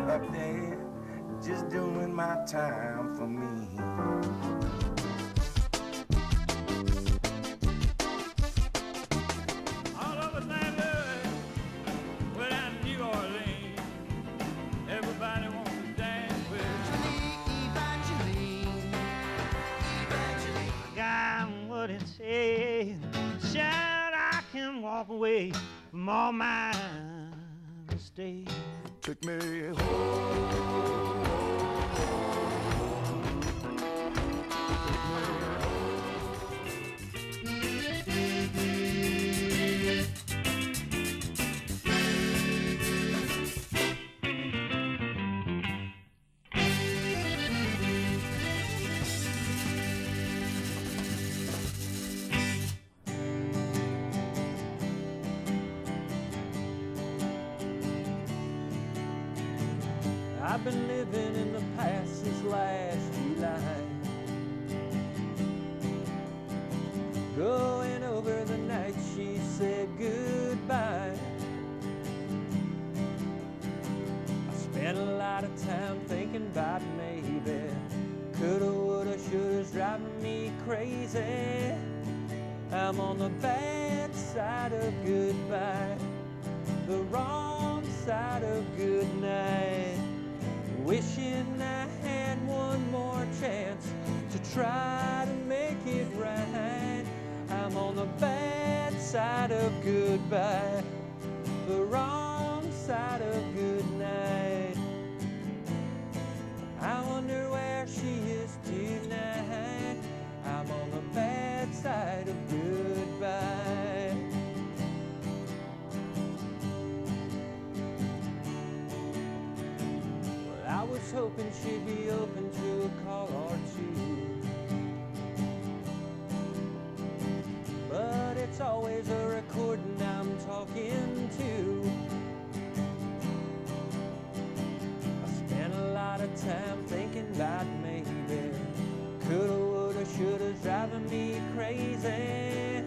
up there just doing my time for me. All over St. Louis, without New Orleans, everybody wants to dance with Evangeline. God, what it says, shout, I can walk away from all my mistakes. Took me home. I've been living in the past since last July, going over the night she said goodbye. I spent a lot of time thinking about maybe coulda, woulda, shoulda's driving me crazy. I'm on the bad side of goodbye, the wrong side of good night. Wishing I had one more chance to try to make it right. I'm on the bad side of goodbye, the wrong side of good night. I wonder where she is tonight. I'm on the bad side of goodbye. I was hoping she'd be open to a call or two, but it's always a recording I'm talking to. I spent a lot of time thinking about maybe coulda, woulda, shoulda's driving me crazy.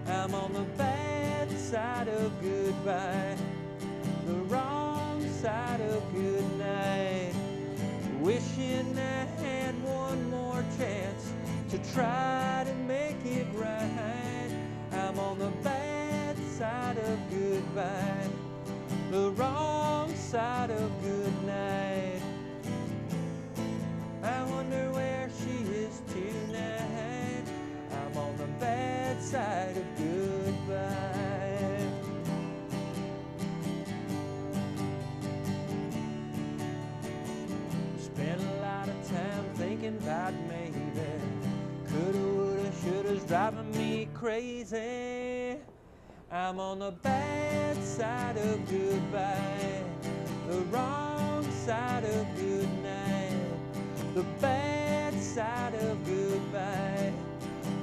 I'm on the bad side of goodbye, the wrong side of good night. Wishing I had one more chance to try to make it right. I'm on the bad side of goodbye, the wrong side of good night. I wonder where she is tonight. I'm on the bad side of goodbye. Thinking about maybe coulda, woulda, shoulda's driving me crazy. I'm on the bad side of goodbye, the wrong side of good night. The bad side of goodbye,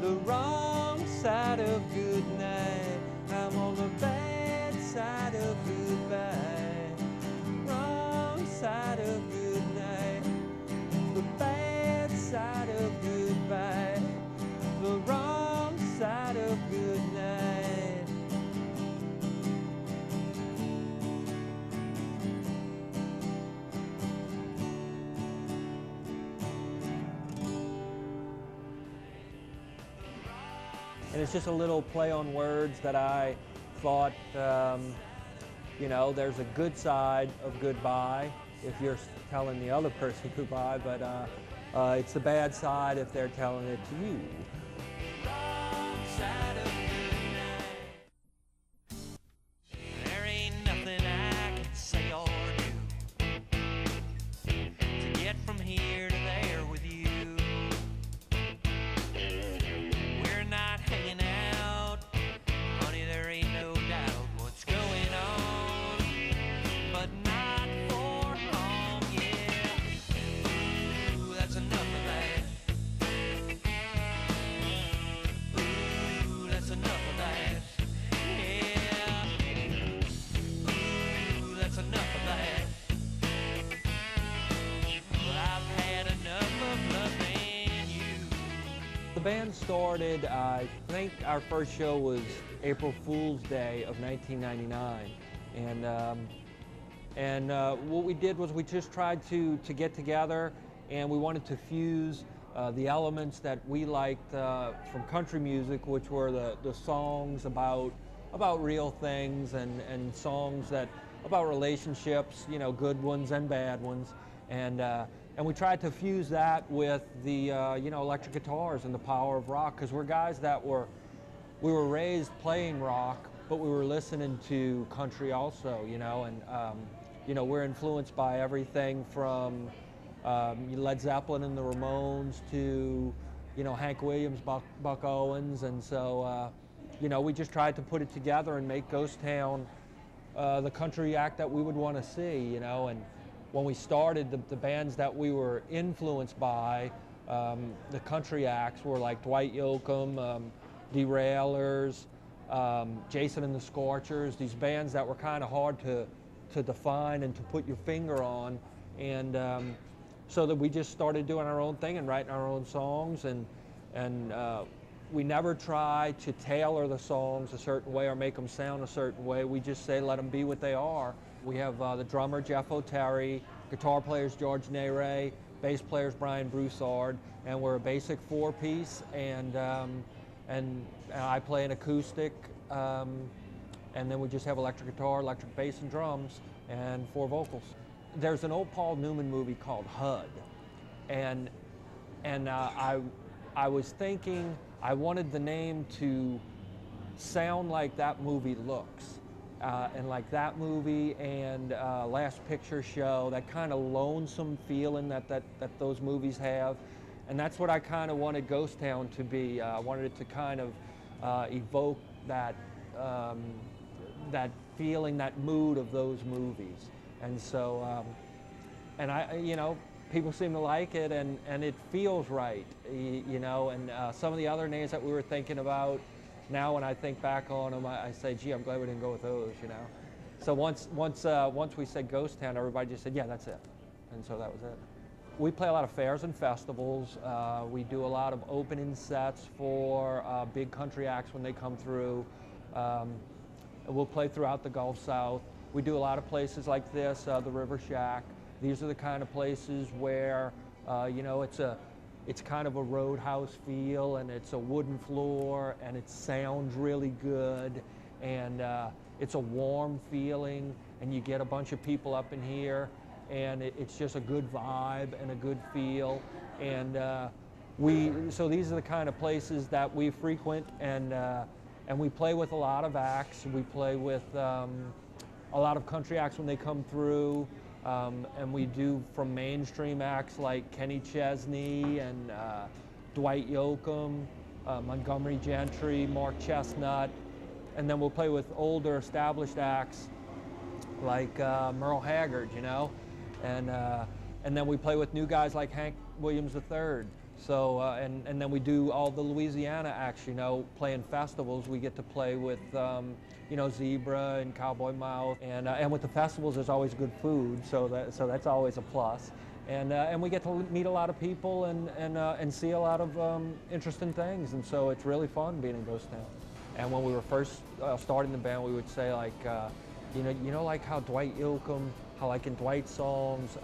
the wrong side of good night. I'm on the bad side of goodbye, wrong side of good night. The bad side of goodbye, the wrong side of good night. And it's just a little play on words that I thought, you know, there's a good side of goodbye if you're telling the other person goodbye, but it's the bad side if they're telling it to you. There ain't nothing I can say or do to get from here to there with you. We're not hanging out, honey, there ain't no doubt what's going on, but not for long, yeah. Ooh, that's enough of that. Ooh, that's enough of that. Yeah. Ooh, that's enough of that. Well, I've had enough of loving you. The band started, I think our first show was April Fool's Day of 1999, and And what we did was we just tried to get together, and we wanted to fuse the elements that we liked from country music, which were the songs about real things, and songs that about relationships, you know, good ones and bad ones, and we tried to fuse that with the you know, electric guitars and the power of rock, because we're guys that we were raised playing rock, but we were listening to country also, you know, and you know, we're influenced by everything from Led Zeppelin and the Ramones to, you know, Hank Williams, Buck Owens, and so you know, we just tried to put it together and make Ghost Town the country act that we would want to see, you know. And when we started, the bands that we were influenced by, the country acts were like Dwight Yoakam, Derailers, Jason and the Scorchers, these bands that were kind of hard to define and to put your finger on, and so that we just started doing our own thing and writing our own songs, and we never try to tailor the songs a certain way or make them sound a certain way. We just say let them be what they are. We have the drummer Jeff O'Terry, guitar players George Nere, bass players Brian Broussard, and we're a basic four-piece, and I play an acoustic, and then we just have electric guitar, electric bass and drums, and four vocals. There's an old Paul Newman movie called HUD, and I was thinking I wanted the name to sound like that movie looks, and like that movie and Last Picture Show, that kind of lonesome feeling that those movies have, and that's what I kind of wanted Ghost Town to be. I wanted it to kind of evoke that that feeling, that mood of those movies, and so and I, you know, people seem to like it, and it feels right, you know. And some of the other names that we were thinking about, now when I think back on them, I say, gee, I'm glad we didn't go with those, you know. So once we said Ghost Town, everybody just said, yeah, that's it, and so that was it. We play a lot of fairs and festivals. We do a lot of opening sets for big country acts when they come through. We'll play throughout the Gulf South. We do a lot of places like this, the River Shack. These are the kind of places where, you know, it's kind of a roadhouse feel, and it's a wooden floor, and it sounds really good, and it's a warm feeling, and you get a bunch of people up in here, and it's just a good vibe and a good feel, and so these are the kind of places that we frequent, and we play with a lot of acts. We play with a lot of country acts when they come through. And we do from mainstream acts like Kenny Chesney and Dwight Yoakam, Montgomery Gentry, Mark Chestnut, and then we'll play with older established acts like Merle Haggard, you know, and then we play with new guys like Hank Williams III. So and then we do all the Louisiana acts, you know, playing festivals. We get to play with you know, Zebra and Cowboy Mouth, and with the festivals there's always good food, so that's always a plus. And we get to meet a lot of people and see a lot of interesting things, and so it's really fun being in Ghost Town. And when we were first starting the band, we would say like, you know, like how Dwight Yoakam, how like in Dwight's songs,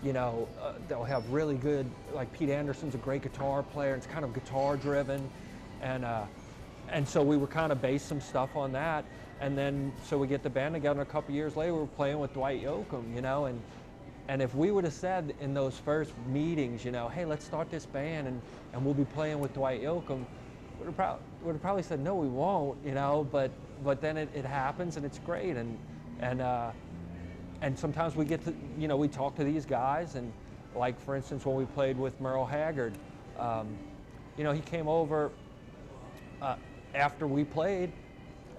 you know, they'll have really good, like Pete Anderson's a great guitar player, it's kind of guitar driven, and so we were kind of based some stuff on that, and then so we get the band together, and a couple years later we were playing with Dwight Yoakam, you know, and if we would have said in those first meetings, you know, hey, let's start this band and we'll be playing with Dwight Yoakam, would have probably said no, we won't, you know, but then it happens, and it's great, and sometimes we get to, you know, we talk to these guys, and like for instance when we played with Merle Haggard, you know, he came over after we played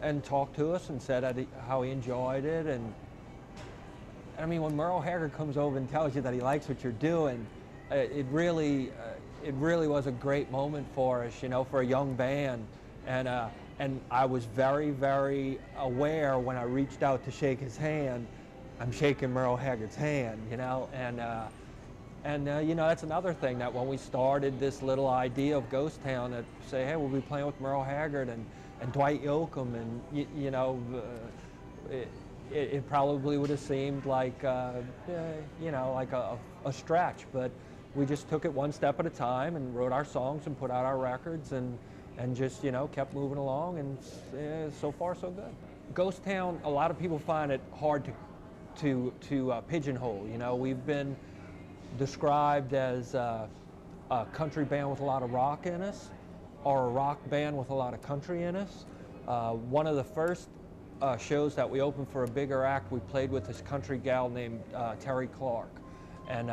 and talked to us and said how he enjoyed it, and I mean, when Merle Haggard comes over and tells you that he likes what you're doing, it really was a great moment for us, you know, for a young band, and I was very, very aware when I reached out to shake his hand, I'm shaking Merle Haggard's hand, you know, and you know, that's another thing, that when we started this little idea of Ghost Town, that say, hey, we'll be playing with Merle Haggard and Dwight Yoakam, and you know, it probably would have seemed like, you know, like a stretch, but we just took it one step at a time and wrote our songs and put out our records and just, you know, kept moving along, and so far so good. Ghost Town, a lot of people find it hard to pigeonhole. You know, we've been described as a country band with a lot of rock in us, or a rock band with a lot of country in us. One of the first shows that we opened for a bigger act, we played with this country gal named Terry Clark. And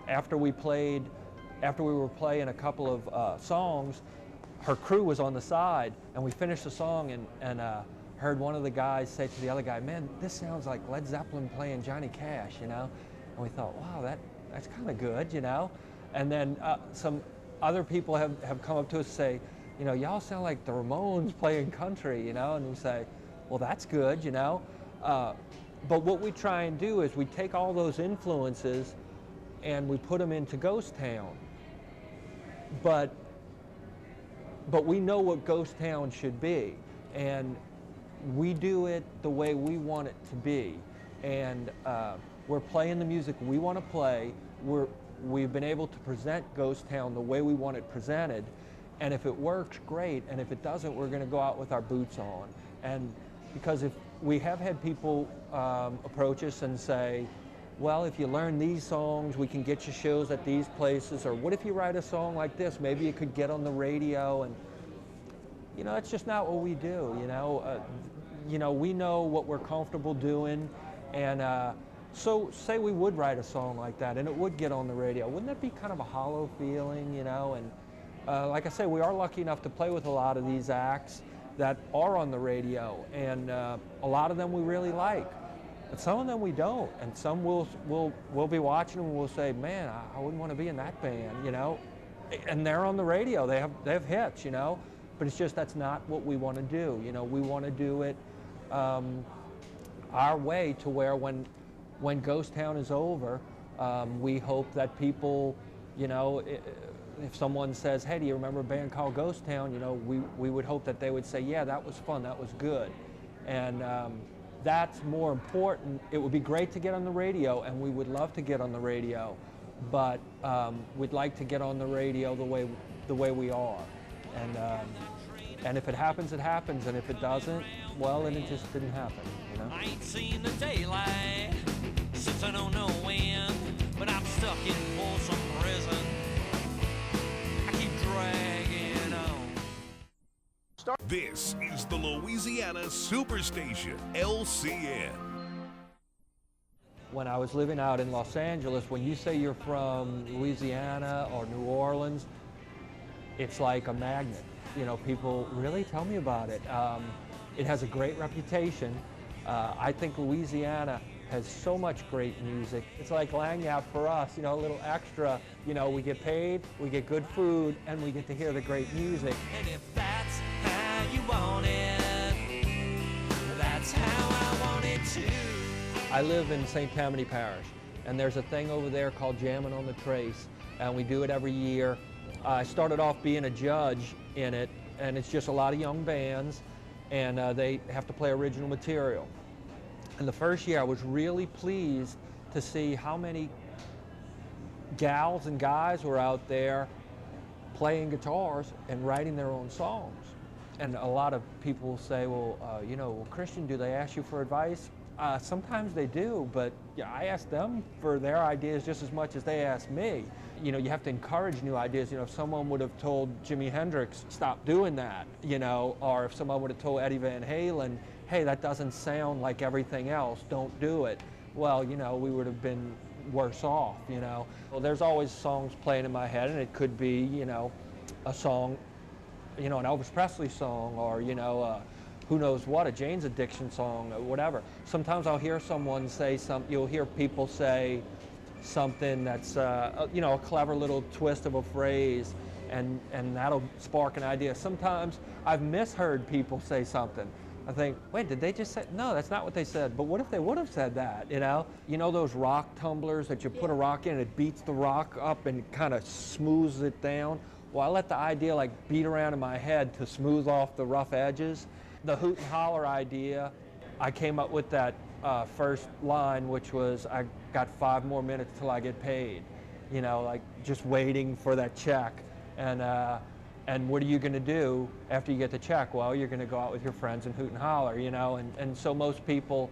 after we were playing a couple of songs, her crew was on the side, and we finished the song and heard one of the guys say to the other guy, "Man, this sounds like Led Zeppelin playing Johnny Cash," you know? And we thought, wow, that's kind of good, you know? And then some other people have come up to us and say, you know, y'all sound like the Ramones playing country, you know? And we say, well, that's good, you know? But what we try and do is we take all those influences and we put them into Ghost Town. But we know what Ghost Town should be, and we do it the way we want it to be. And we're playing the music we want to play. We've been able to present Ghost Town the way we want it presented, and if it works, great, and if it doesn't, we're going to go out with our boots on. And because if we have had people approach us and say, well, if you learn these songs, we can get you shows at these places, or what if you write a song like this, maybe it could get on the radio. And you know, it's just not what we do. You know, we know what we're comfortable doing, and so say we would write a song like that and it would get on the radio. Wouldn't that be kind of a hollow feeling, you know? And like I say, we are lucky enough to play with a lot of these acts that are on the radio, and a lot of them we really like. But some of them we don't, and some we'll be watching them and we'll say, man, I wouldn't want to be in that band, you know? And they're on the radio, they have hits, you know? But it's just that's not what we want to do. You know, we want to do it our way, to where when Ghost Town is over, we hope that people, you know, if someone says, hey, do you remember a band called Ghost Town? You know, we would hope that they would say, yeah, that was fun, that was good. And that's more important. It would be great to get on the radio, and we would love to get on the radio, but we'd like to get on the radio the way we are. And if it happens, it happens, and if it doesn't, well, then it just didn't happen, you know? I ain't seen the daylight since I don't know when, but I'm stuck in Folsom Prison. I keep dragging on. This is the Louisiana Superstation, LCN. When I was living out in Los Angeles, when you say you're from Louisiana or New Orleans, it's like a magnet. You know, people really tell me about it. It has a great reputation. I think Louisiana has so much great music. It's like Lagniappe for us, you know, a little extra. You know, we get paid, we get good food, and we get to hear the great music. And if that's how you want it, that's how I want it too. I live in St. Tammany Parish, and there's a thing over there called Jammin' on the Trace, and we do it every year. I started off being a judge in it, and it's just a lot of young bands, and they have to play original material. And the first year I was really pleased to see how many gals and guys were out there playing guitars and writing their own songs. And a lot of people will say, well, you know, well, Christian, do they ask you for advice? Sometimes they do, but yeah, I ask them for their ideas just as much as they ask me. You know, you have to encourage new ideas. You know, if someone would have told Jimi Hendrix, stop doing that, you know, or if someone would have told Eddie Van Halen, hey, that doesn't sound like everything else, don't do it. Well, you know, we would have been worse off, you know. Well, there's always songs playing in my head, and it could be, you know, a song, you know, an Elvis Presley song, or, you know, who knows what, a Jane's Addiction song, or whatever. Sometimes I'll hear someone say something, you'll hear people say something that's, you know, a clever little twist of a phrase, and that'll spark an idea. Sometimes I've misheard people say something. I think, wait, did they just say, no, that's not what they said, but what if they would have said that, you know? You know those rock tumblers that you put a rock in and it beats the rock up and kind of smooths it down? Well, I let the idea like beat around in my head to smooth off the rough edges. The hoot and holler idea I came up with that first line, which was, I got 5 more minutes till I get paid. You know, like just waiting for that check. And what are you going to do after you get the check? Well, you're going to go out with your friends and hoot and holler, you know. And so most people,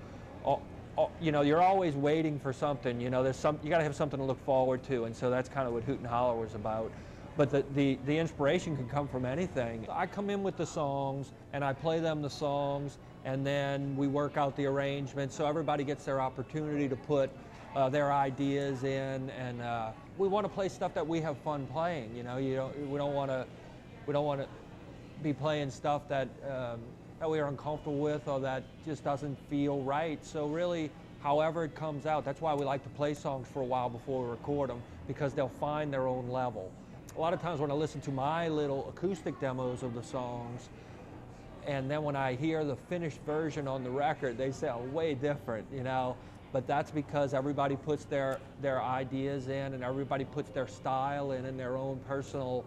you know, you're always waiting for something. You know, you got to have something to look forward to. And so that's kind of what Hoot and Holler was about. But the inspiration can come from anything. I come in with the songs and I play them the songs, and then we work out the arrangement so everybody gets their opportunity to put their ideas in, and we want to play stuff that we have fun playing. You know, we don't want to be playing stuff that we are uncomfortable with or that just doesn't feel right. So really, however it comes out, that's why we like to play songs for a while before we record them, because they'll find their own level. A lot of times when I listen to my little acoustic demos of the songs, and then when I hear the finished version on the record, they sound way different, you know. But that's because everybody puts their ideas in, and everybody puts their style in and their own personal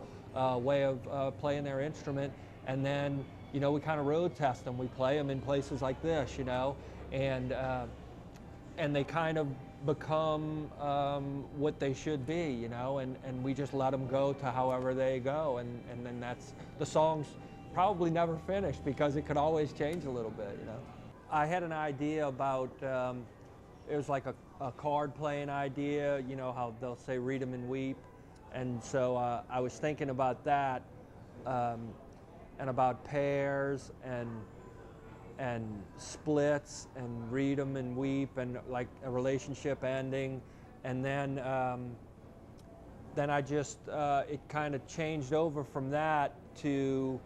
way of playing their instrument. And then, you know, we kind of road test them. We play them in places like this, you know, and they kind of become what they should be, you know, and we just let them go to however they go, and then that's, the songs probably never finished because it could always change a little bit, you know. I had an idea about, it was like a card playing idea, you know, how they'll say read 'em and weep, and so I was thinking about that, and about pairs and splits and read 'em and weep, and like a relationship ending, and then I just it kind of changed over from that to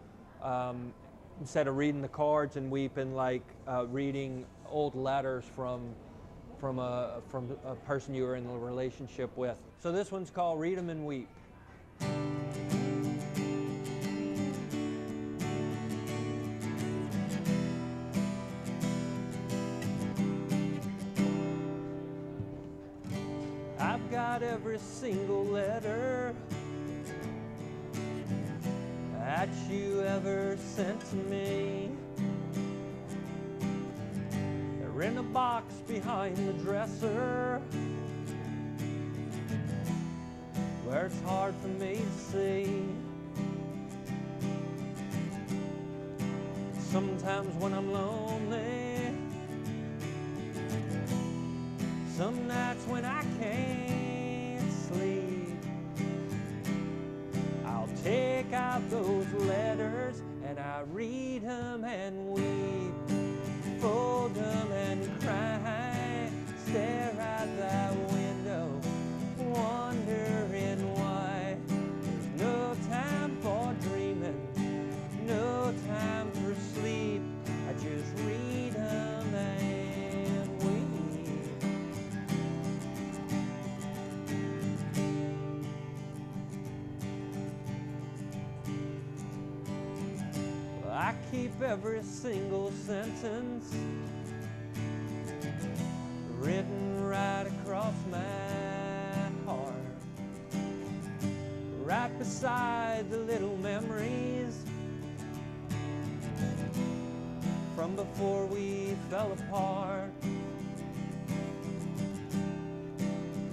instead of reading the cards and weeping, like reading old letters from a person you were in a relationship with. So this one's called Read 'em and Weep. I've got every single letter that you ever sent to me. They're in a box behind the dresser where it's hard for me to see. Sometimes when I'm lonely, some nights when I can't sleep, I'll take out those letters and I read them and weep, fold them and cry, stare out that window, wondering why. There's no time for dreaming, no time for sleep, I just read them and weep. Well, I keep every single sentence written right across my heart, right beside the little memories from before we fell apart.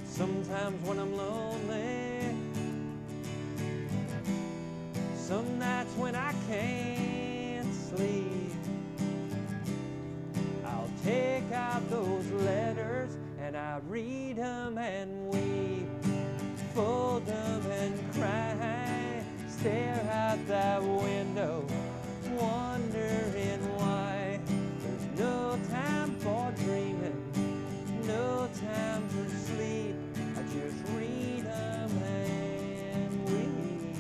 Sometimes when I'm lonely, some nights when I can't sleep, I'll take out those letters and I read them and weep, fold them and cry, stare out that window, wondering why. There's no time for dreaming, no time for sleep, I just read them and weep,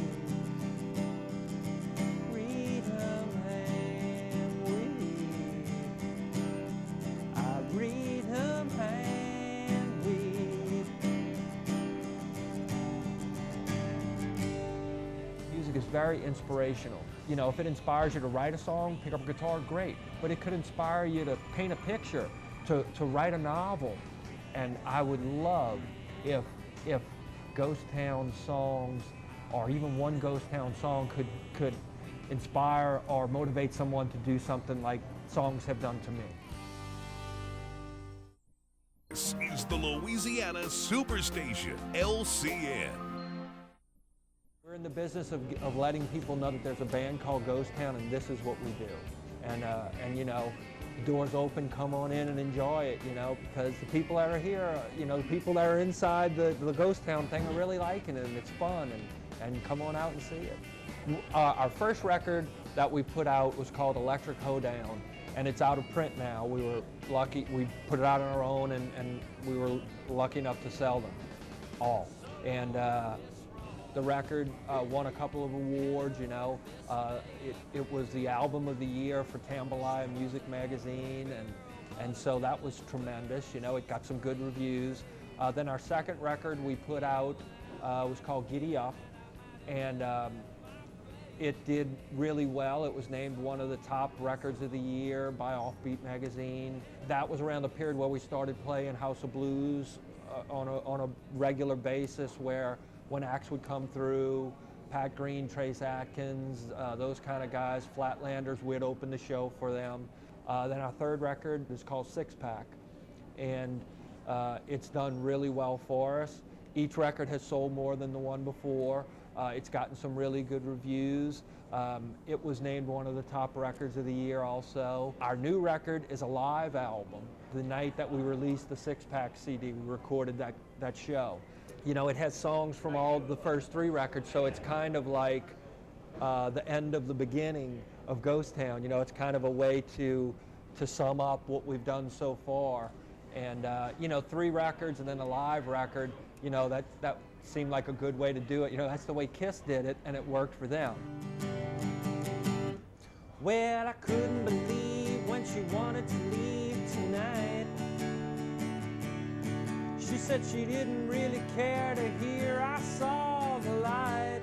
read them and weep, I read them and weep. Music is very inspirational. You know, if it inspires you to write a song, pick up a guitar, great. But it could inspire you to paint a picture, to write a novel. And I would love if Ghost Town songs, or even one Ghost Town song, could inspire or motivate someone to do something like songs have done to me. the Louisiana Superstation, LCN. We're in the business of letting people know that there's a band called Ghost Town, and this is what we do. And you know, doors open, come on in and enjoy it, you know, because the people that are here, you know, the people that are inside the Ghost Town thing are really liking it, and it's fun, and come on out and see it. Our first record that we put out was called Electric Hoedown, and it's out of print now. We were lucky, we put it out on our own, and we were lucky enough to sell them all. And the record won a couple of awards, you know. It was the album of the year for Tambalaya Music Magazine, and so that was tremendous, you know. It got some good reviews. Then our second record we put out was called Giddy Up, and it did really well. It was named one of the top records of the year by Offbeat magazine. That was around the period where we started playing House of Blues on a regular basis, where when acts would come through, Pat Green, Trace Atkins, those kind of guys, Flatlanders, we'd open the show for them. Then our third record is called Six Pack, and it's done really well for us. Each record has sold more than the one before. It's gotten some really good reviews. It was named one of the top records of the year also. Our new record is a live album. The night that we released the Six Pack CD, we recorded that show. You know, it has songs from all the first three records, so it's kind of like the end of the beginning of Ghost Town. You know, it's kind of a way to sum up what we've done so far. And, you know, 3 records and then a live record, you know, that seemed like a good way to do it. You know, that's the way Kiss did it, and it worked for them. Well, I couldn't believe when she wanted to leave tonight. She said she didn't really care to hear I saw the light.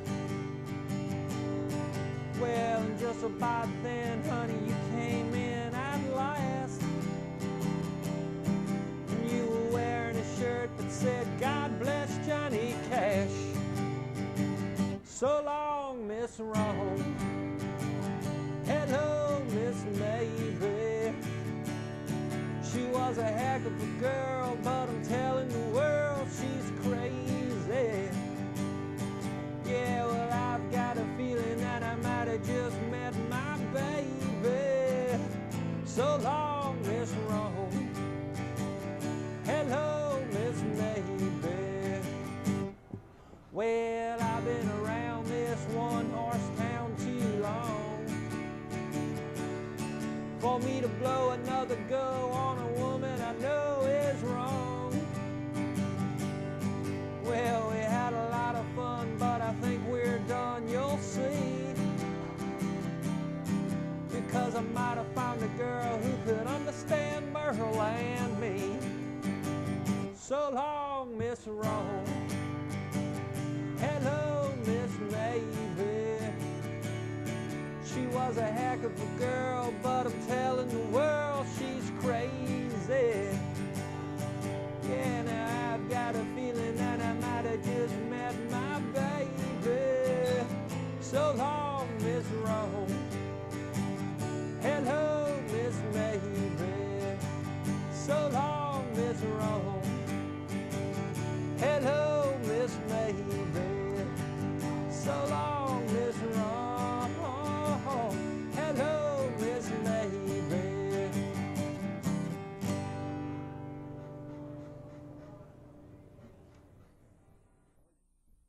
Well, and just about then, honey, you came in at last. And you were wearing a shirt that said, God bless Johnny Cash. So long, Miss Wrong. Hello, Miss Maybe. She was a heck of a girl, but I'm telling the world she's crazy. Yeah, well, I've got a feeling that I might have just met my baby. So long, Miss Wrong. Hello, Miss Maybe. Well, I've been around this one-horse town too long for me to blow another go on a woman I know is wrong. Well, we had a lot of fun, but I think we're done, you'll see. Because I might have found a girl who could understand Merle and me. So long, Miss Wrong. Hello, Miss Maybe. She was a heck of a girl,